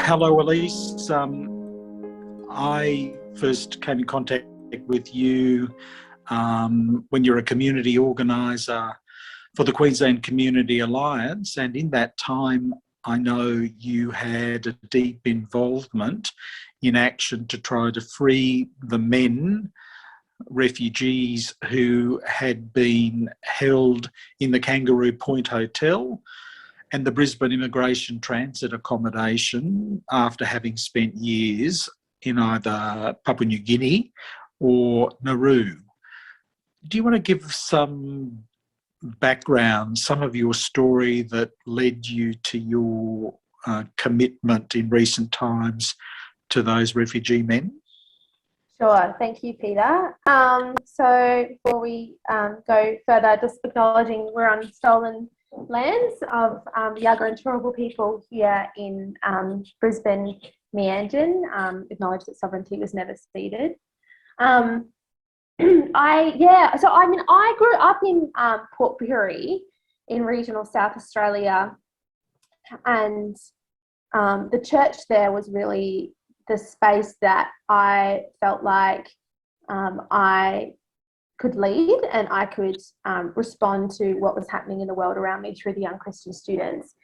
Hello, Elise. I first came in contact with you when you're a community organiser for the Queensland Community Alliance, and in that time I know you had a deep involvement in action to try to free the men, refugees who had been held in the Kangaroo Point Hotel and the Brisbane Immigration Transit Accommodation after having spent years in either Papua New Guinea or Nauru. Do you want to give some background, some of your story that led you to your commitment in recent times to those refugee men? Sure, thank you, Peter. So before we go further, just acknowledging we're on stolen lands of the Yagara and Turrbal people here in Brisbane, Meanjin. Acknowledge that sovereignty was never ceded. I grew up in Port Pirie in regional South Australia, and the church there was really the space that I felt like I could lead and I could respond to what was happening in the world around me through the young Christian students.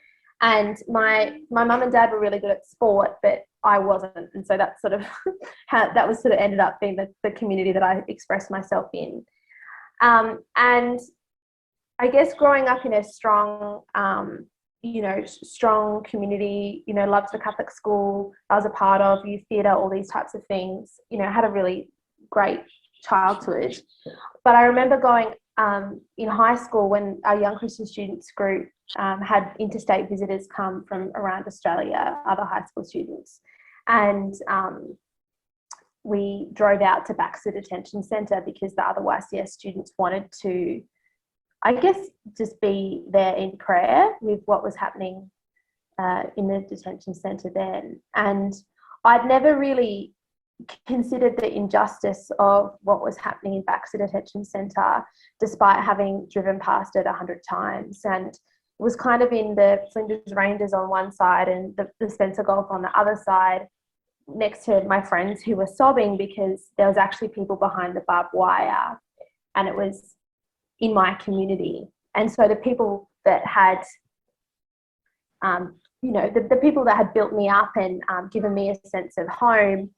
And my mum and dad were really good at sport, but I wasn't. And so that's sort of how that was sort of ended up being the community that I expressed myself in. And I guess growing up in a strong, strong community, loved the Catholic school I was a part of, youth theatre, all these types of things, had a really great childhood. But I remember going in high school when our young Christian students group had interstate visitors come from around Australia, other high school students, and we drove out to Baxter Detention Centre because the other YCS students wanted to, I guess, just be there in prayer with what was happening in the detention centre then. And I'd never really considered the injustice of what was happening in Baxter Detention Centre, despite having driven past it 100 times. And it was kind of in the Flinders Ranges on one side and the Spencer Gulf on the other side, next to my friends who were sobbing because there was actually people behind the barbed wire, and it was in my community. And so the people that had, the people that had built me up and given me a sense of home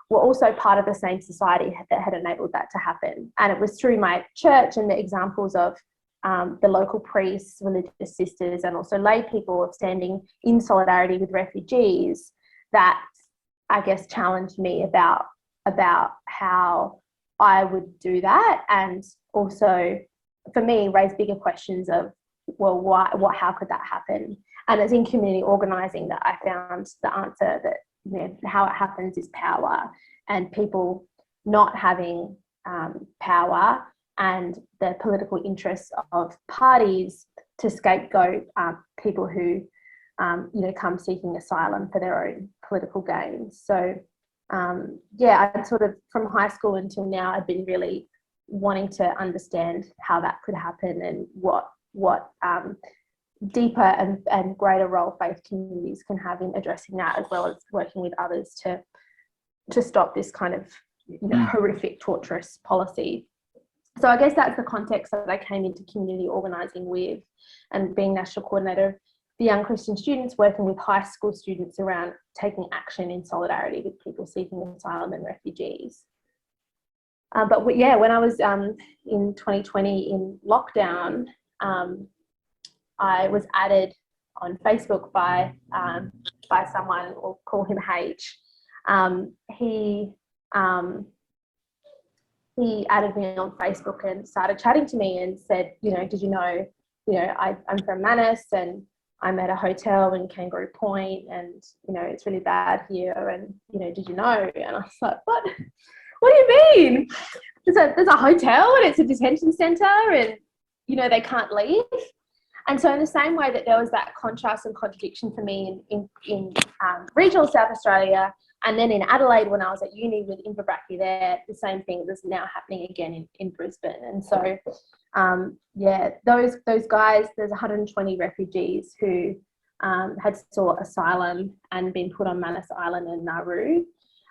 were also part of the same society that had enabled that to happen. And it was through my church and the examples of the local priests, religious sisters, and also lay people of standing in solidarity with refugees that, I guess, challenged me about how I would do that, and also, for me, raised bigger questions of, well, how could that happen? And it's in community organising that I found the answer that, how it happens is power, and people not having power and the political interests of parties to scapegoat people who, come seeking asylum for their own political gains. So, I sort of, from high school until now, I've been really wanting to understand how that could happen and what deeper and greater role faith communities can have in addressing that, as well as working with others to stop this kind of horrific, torturous policy. So I guess that's the context that I came into community organising with, and being national coordinator of the young Christian students, working with high school students around taking action in solidarity with people seeking asylum and refugees. But when I was in 2020 in lockdown, I was added on Facebook by someone, we'll call him H. He added me on Facebook and started chatting to me and said, did you know, I'm from Manus and I'm at a hotel in Kangaroo Point, and it's really bad here, and did you know? And I was like, what? What do you mean? There's a hotel and it's a detention centre, and they can't leave. And so in the same way that there was that contrast and contradiction for me in regional South Australia, and then in Adelaide when I was at uni with Inverbrackie there, the same thing was now happening again in Brisbane. And so those guys, there's 120 refugees who had sought asylum and been put on Manus Island in Nauru.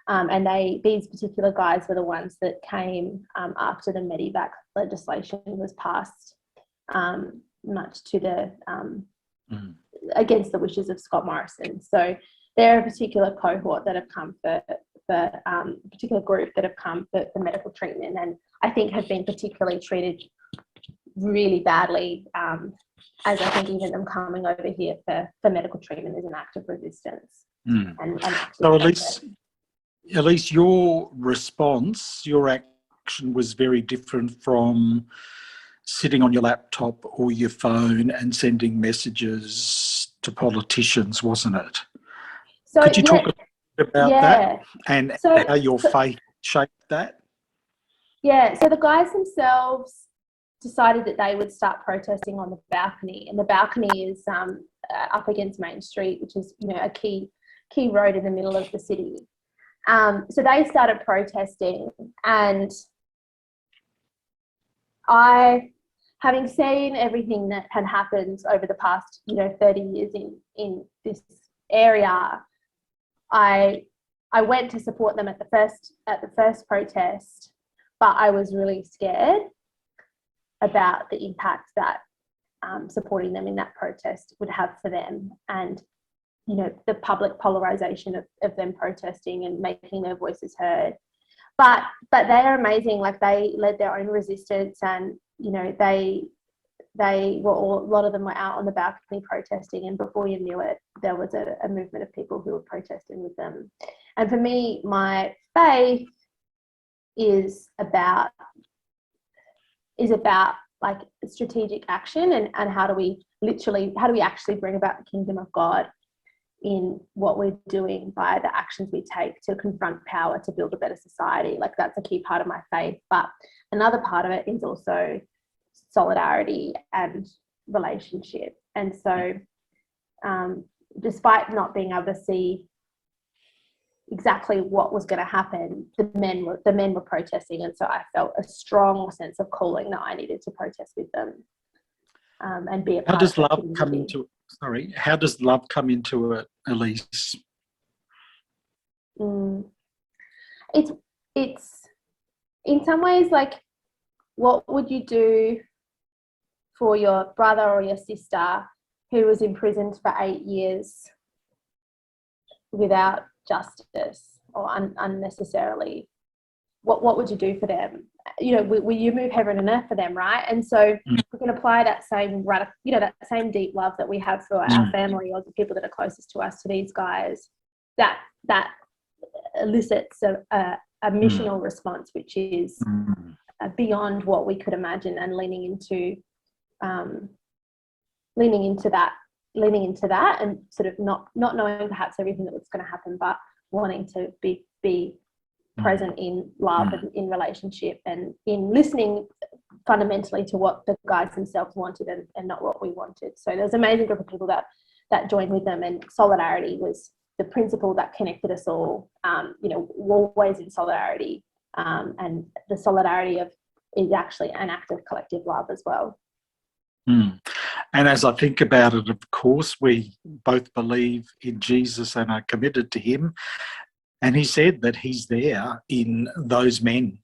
And these particular guys were the ones that came after the Medivac legislation was passed, much to the against the wishes of Scott Morrison. So they're a particular cohort that have come for a particular group that have come for medical treatment, and I think have been particularly treated really badly, as I think even them coming over here for medical treatment is an act of resistance. So Elise, your response, your action was very different from sitting on your laptop or your phone and sending messages to politicians, wasn't it? So, could you talk a bit about that and how your faith shaped that? Yeah, so the guys themselves decided that they would start protesting on the balcony, and the balcony is up against Main Street, which is, you know, a key road in the middle of the city. So they started protesting, and I, having seen everything that had happened over the past, 30 years in this area, I went to support them at the first protest, but I was really scared about the impact that supporting them in that protest would have for them, and the public polarization of them protesting and making their voices heard. But they are amazing. Like, they led their own resistance, and they were a lot of them were out on the balcony protesting, and before you knew it, there was a movement of people who were protesting with them. And for me, my faith is about like strategic action, and how do we actually bring about the kingdom of God in what we're doing by the actions we take to confront power to build a better society. Like, that's a key part of my faith. But another part of it is also solidarity and relationship. And so despite not being able to see exactly what was going to happen, the men were protesting, and so I felt a strong sense of calling that I needed to protest with them and be a part of the community. How does love come into it, Elise? It's in some ways like, what would you do for your brother or your sister who was imprisoned for 8 years without justice or unnecessarily? What would you do for them? Will you move heaven and earth for them, right? And so we can apply that same that same deep love that we have for our family or the people that are closest to us to these guys. That elicits a missional response, which is beyond what we could imagine, and leaning into that, and sort of not knowing perhaps everything that was going to happen, but wanting to be present in love and in relationship, and in listening fundamentally to what the guys themselves wanted and not what we wanted. So there's an amazing group of people that joined with them, and solidarity was the principle that connected us all. Always in solidarity, and the solidarity is actually an act of collective love as well. And as I think about it, of course, we both believe in Jesus and are committed to him. And he said that he's there in those men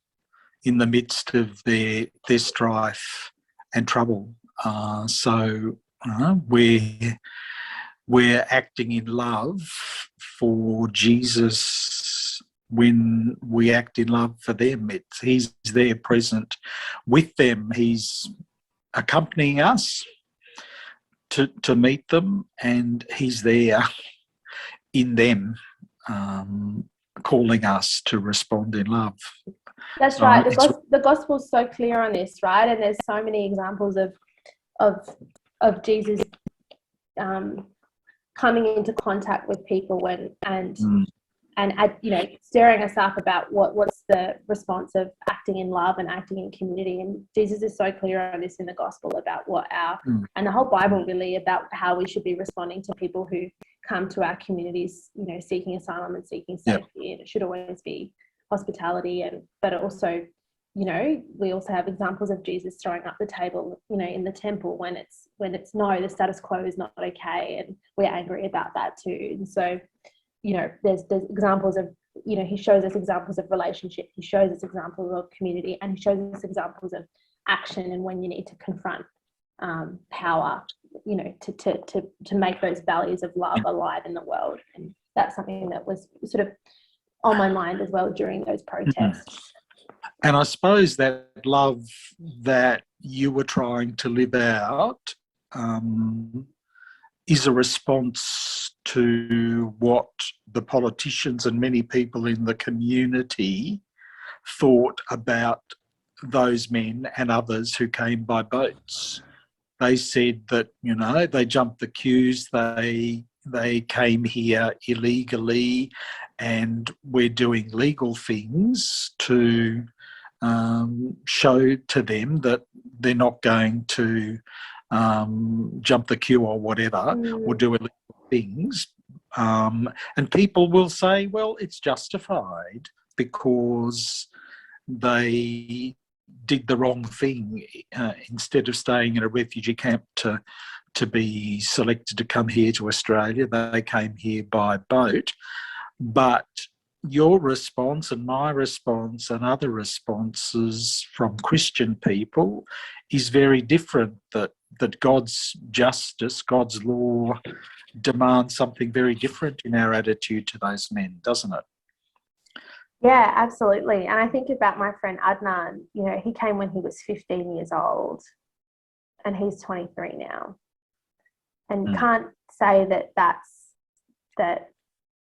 in the midst of their strife and trouble. So we're acting in love for Jesus when we act in love for them. He's there present with them. He's accompanying us to meet them, and he's there in them, calling us to respond in love. That's right. The gospel's so clear on this, right? And there's so many examples of Jesus coming into contact with people and stirring us up about what's the response of acting in love and acting in community. And Jesus is so clear on this in the gospel about and the whole Bible really, about how we should be responding to people who come to our communities, seeking asylum and seeking safety. And it should always be hospitality, but also you know, we also have examples of Jesus throwing up the table, you know, in the temple when it's no, the status quo is not okay, and we're angry about that too. And so, you know, there's examples of, you know, he shows us examples of relationship, he shows us examples of community, and he shows us examples of action and when you need to confront power, you know, to make those values of love alive in the world. And that's something that was sort of on my mind as well during those protests. And I suppose that love that you were trying to live out is a response to what the politicians and many people in the community thought about those men and others who came by boats. They said that, you know, they jumped the queues, they came here illegally, and we're doing legal things to show to them that they're not going to jump the queue or whatever, or do illegal things. And people will say, well, it's justified because they did the wrong thing. Instead of staying in a refugee camp to be selected to come here to Australia, they came here by boat. But your response and my response and other responses from Christian people is very different, that God's justice, God's law demands something very different in our attitude to those men, doesn't it? Yeah, absolutely. And I think about my friend Adnan, you know, he came when he was 15 years old and he's 23 now. And you can't say that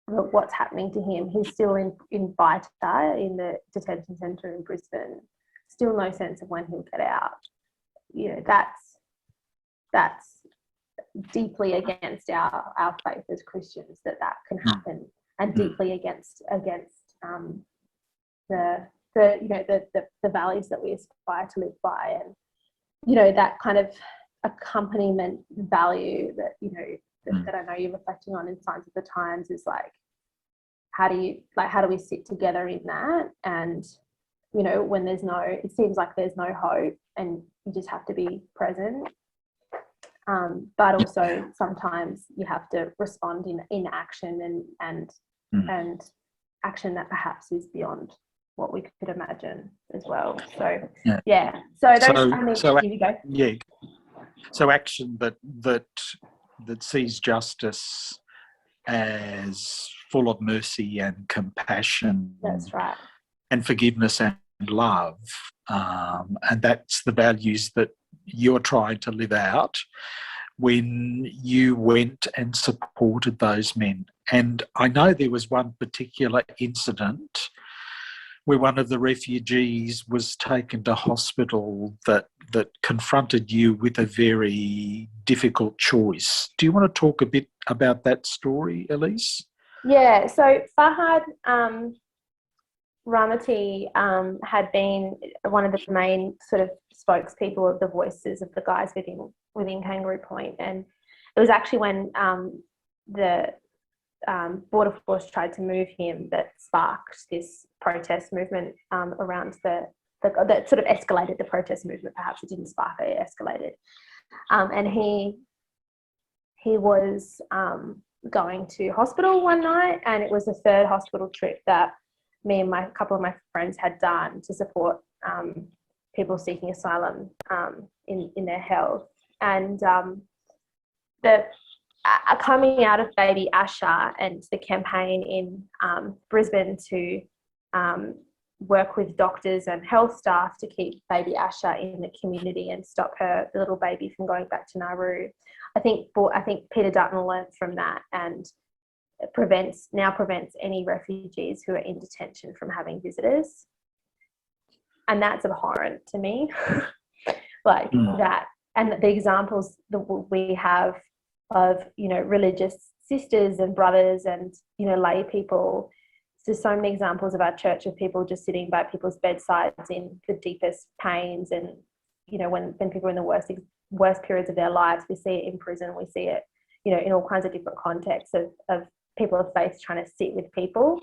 what's happening to him. He's still in Vita, in the detention centre in Brisbane. Still no sense of when he'll get out. You know, that's deeply against our faith as Christians that can happen, and deeply against the values that we aspire to live by. And, you know, that kind of accompaniment value that, you know, that I know you're reflecting on in Signs of the Times is like, how do we sit together in that? And, you know, when it seems like there's no hope and you just have to be present. But also sometimes you have to respond in action and action that perhaps is beyond what we could imagine as well. So yeah. So here we go. Yeah. So action that sees justice as full of mercy and compassion. That's right. And forgiveness and love. And that's the values that you're trying to live out when you went and supported those men. And I know there was one particular incident where one of the refugees was taken to hospital that confronted you with a very difficult choice. Do you want to talk a bit about that story, Elise? Yeah, so Fahad Ramati had been one of the main sort of spokespeople of the voices of the guys within Kangaroo Point. And it was actually when the Border Force tried to move him that sparked this protest movement around that sort of escalated the protest movement. Perhaps it didn't spark it, it escalated. And he was going to hospital one night, and it was the third hospital trip that me and a couple of my friends had done to support people seeking asylum in their health. And coming out of Baby Asha and the campaign in Brisbane to work with doctors and health staff to keep Baby Asha in the community and stop the little baby from going back to Nauru. I think Peter Dutton learned from that, and prevents any refugees who are in detention from having visitors. And that's abhorrent to me. That, and the examples that we have of, you know, religious sisters and brothers and, you know, lay people. There's so many examples of our church of people just sitting by people's bedsides in the deepest pains, and, you know, when people are in the worst periods of their lives. We see it in prison, we see it, you know, in all kinds of different contexts of people of faith trying to sit with people.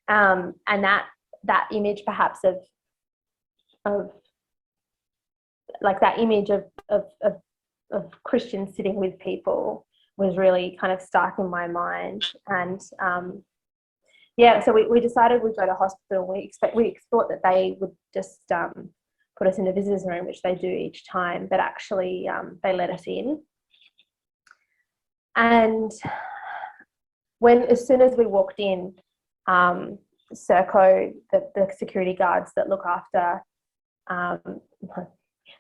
And that image perhaps of of like that image of Christians sitting with people was really kind of stuck in my mind. And so we decided we'd go to hospital. We thought that they would just put us in the visitors room, which they do each time, but actually they let us in. And as soon as we walked in, Serco, the security guards that look after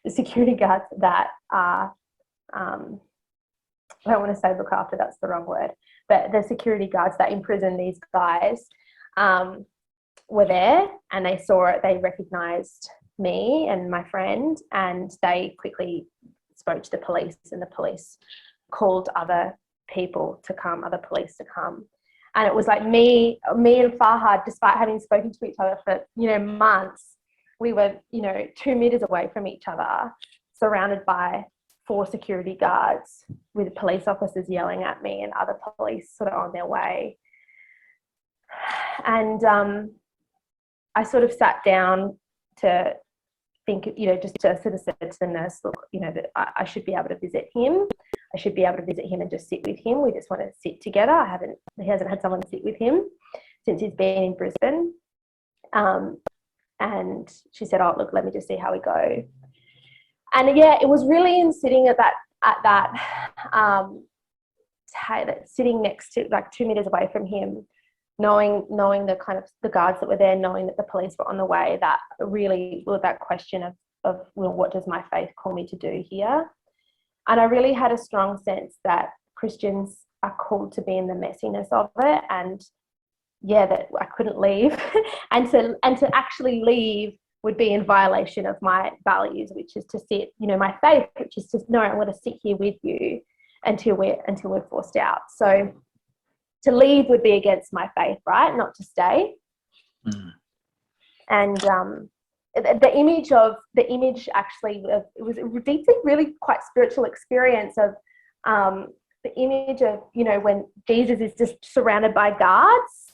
the security guards that are, I don't want to say look after, that's the wrong word, but the security guards that imprison these guys were there, and they saw it. They recognised me and my friend, and they quickly spoke to the police, and the police called other police to come. And it was like me and Farhad, despite having spoken to each other for, months, we were, 2 meters away from each other, surrounded by 4 security guards with police officers yelling at me and other police sort of on their way. And I sort of sat down to think, just to sort of said to the nurse, look, that I should be able to visit him. I should be able to visit him and just sit with him. We just want to sit together. He hasn't had someone sit with him since he's been in Brisbane. And she said, oh, look, let me just see how we go. And yeah, it was really in sitting at that sitting next to, like 2 meters away from him, knowing the kind of the guards that were there, knowing that the police were on the way, that really was that question of well, what does my faith call me to do here? And I really had a strong sense that Christians are called to be in the messiness of it, and that I couldn't leave, and to actually leave would be in violation of my values, which is to sit, my faith, which is to no, I want to sit here with you until we're forced out. So to leave would be against my faith, right? Not to stay. Mm. And the image actually, it was a deeply, really quite spiritual experience of the image of, when Jesus is just surrounded by guards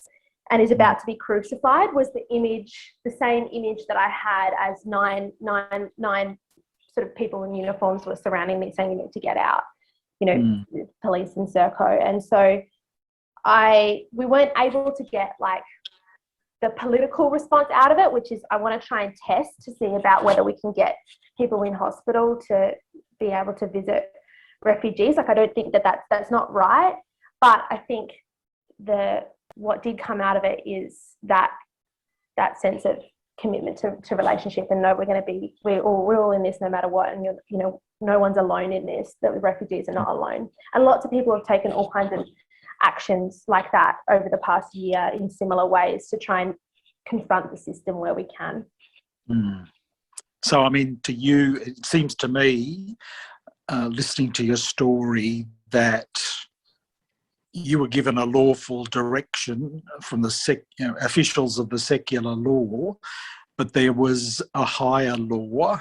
and is about to be crucified, was the same image that I had as nine sort of people in uniforms were surrounding me saying, you need to get out, police and Serco. And so we weren't able to get like the political response out of it, which is I want to try and test to see about whether we can get people in hospital to be able to visit refugees. Like, I don't think that's not right, but I think what did come out of it is that sense of commitment to relationship, and no, we're all in this no matter what, and no one's alone in this. That the refugees are not alone, and lots of people have taken all kinds of actions like that over the past year in similar ways to try and confront the system where we can. Mm. So, I mean, to you, it seems to me, listening to your story, that you were given a lawful direction from the officials of the secular law, but there was a higher law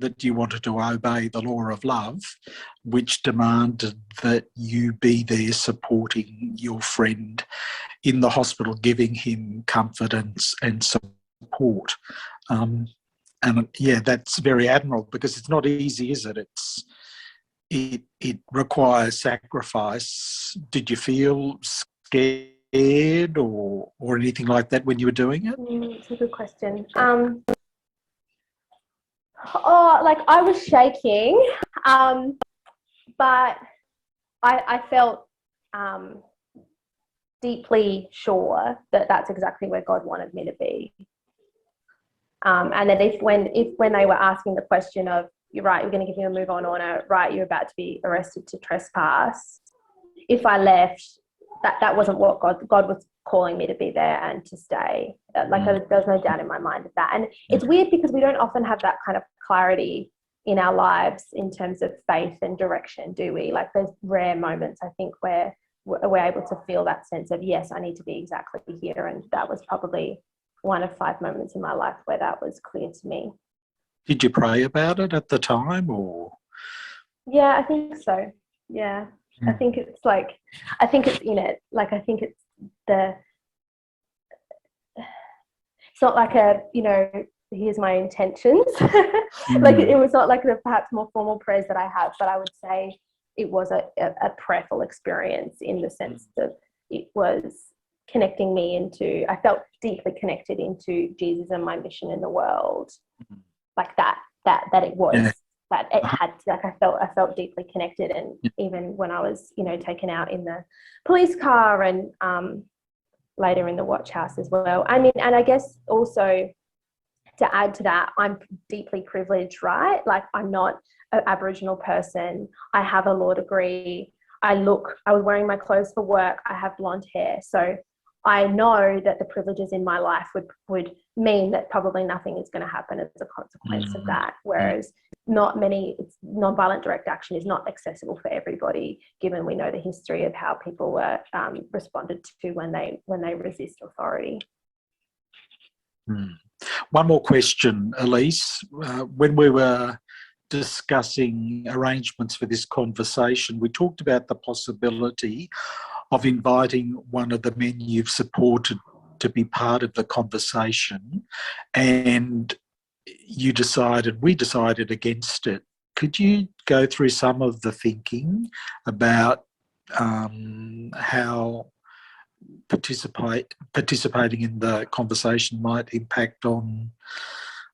that you wanted to obey, the law of love, which demanded that you be there supporting your friend in the hospital, giving him confidence and support. And yeah, that's very admirable, because it's not easy, is it? It requires sacrifice. Did you feel scared or anything like that when you were doing it? It's a good question. I was shaking, but I felt deeply sure that that's exactly where God wanted me to be. And that if when they were asking the question of, you're right, we're going to give you a move on order, right, you're about to be arrested to trespass, if I left, that wasn't what God was calling me to be there and to stay. There's no doubt in my mind of that. And it's weird because we don't often have that kind of clarity in our lives in terms of faith and direction, do we? Like, there's rare moments, I think, where we're able to feel that sense of, yes, I need to be exactly here. And that was probably one of 5 moments in my life where that was clear to me. Did you pray about it at the time, or? Yeah, I think so. Yeah. I think it's in it. Like, I think it's not like here's my intentions. Like it was not like the perhaps more formal prayers that I have, but I would say it was a prayerful experience in the sense that it was connecting me into, I felt deeply connected into Jesus and my mission in the world. Like that it was, that it had, like I felt deeply connected. And even when I was, taken out in the police car and later in the watch house as well. I mean, and I guess also to add to that, I'm deeply privileged, right? Like I'm not an Aboriginal person. I have a law degree. I was wearing my clothes for work. I have blonde hair. So I know that the privileges in my life would mean that probably nothing is going to happen as a consequence of that. Whereas nonviolent direct action is not accessible for everybody, given we know the history of how people were responded to when they resist authority. One more question, Elise. When we were discussing arrangements for this conversation, we talked about the possibility of inviting one of the men you've supported to be part of the conversation, and we decided against it. Could you go through some of the thinking about how participating in the conversation might impact on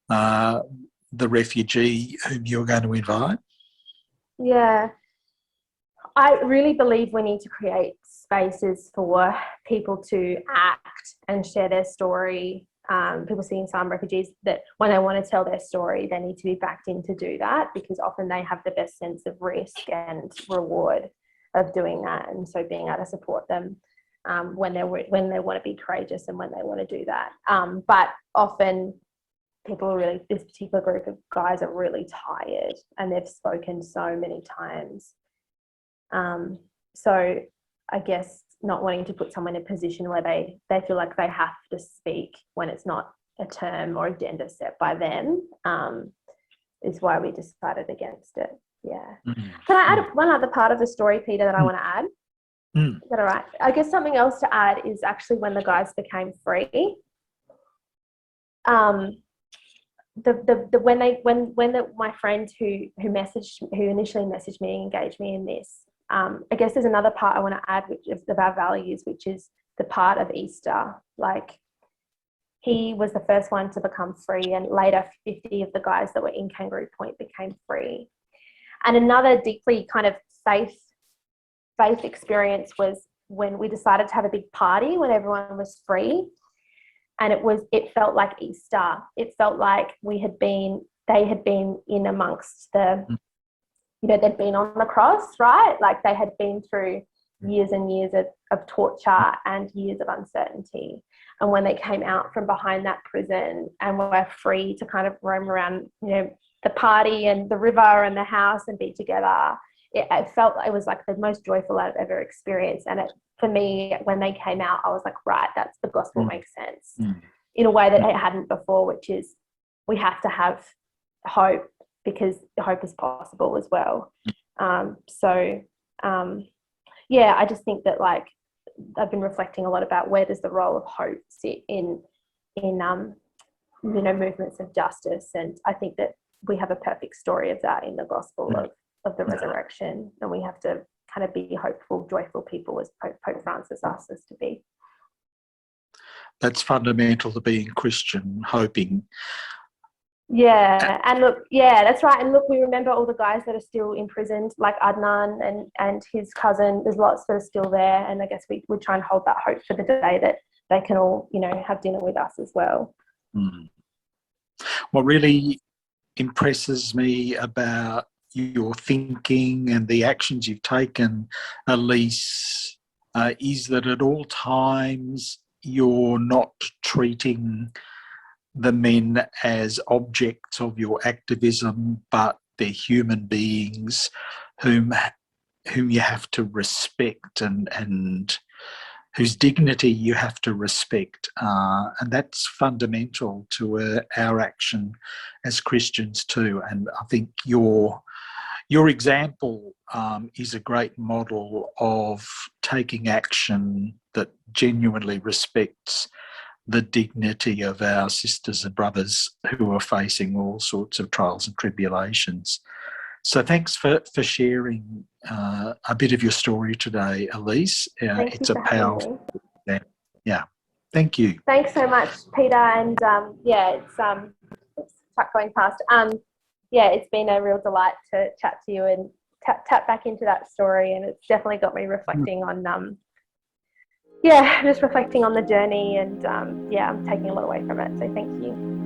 the refugee whom you're going to invite? Yeah, I really believe we need to create spaces for people to act and share their story. People seeing some refugees that when they want to tell their story, they need to be backed in to do that, because often they have the best sense of risk and reward of doing that. And so being able to support them when they want to be courageous and when they want to do that. But often this particular group of guys are really tired and they've spoken so many times. So I guess not wanting to put someone in a position where they feel like they have to speak when it's not a term or agenda set by them is why we decided against it. Yeah. Can I add one other part of the story, Peter, that I want to add? Is that all right? I guess something else to add is actually when the guys became free. My friend who initially messaged me and engaged me in this, I guess there's another part I want to add, which is of our values, which is the part of Easter. Like, he was the first one to become free, and later 50 of the guys that were in Kangaroo Point became free. And another deeply kind of faith experience was when we decided to have a big party when everyone was free. And it felt like Easter. It felt like they had been in amongst they'd been on the cross, right? Like they had been through years and years of torture and years of uncertainty. And when they came out from behind that prison and were free to kind of roam around, the party and the river and the house and be together, it felt like it was like the most joyful I've ever experienced. And for me, when they came out, I was like, right, that's the gospel makes sense in a way that it hadn't before, which is we have to have hope, because hope is possible as well. I just think that, like, I've been reflecting a lot about where does the role of hope sit in movements of justice, and I think that we have a perfect story of that in the gospel of the resurrection, and we have to kind of be hopeful, joyful people, as Pope Francis asks us to be. That's fundamental to being Christian, hoping. Yeah, and look, yeah, that's right. And look, we remember all the guys that are still imprisoned, like Adnan and his cousin. There's lots that are still there, and I guess we try and hold that hope for the day that they can all, have dinner with us as well. What really impresses me about your thinking and the actions you've taken, Elise, is that at all times you're not treating the men as objects of your activism, but they're human beings whom you have to respect and whose dignity you have to respect. And that's fundamental to our action as Christians too. And I think your example is a great model of taking action that genuinely respects the dignity of our sisters and brothers who are facing all sorts of trials and tribulations. So thanks for sharing a bit of your story today, Elise. Thank you It's a for having powerful, me. yeah. Thank you. Thanks so much, Peter. And it's truck going past. It's been a real delight to chat to you and tap back into that story. And it's definitely got me reflecting on, just reflecting on the journey. And I'm taking a lot away from it. So thank you.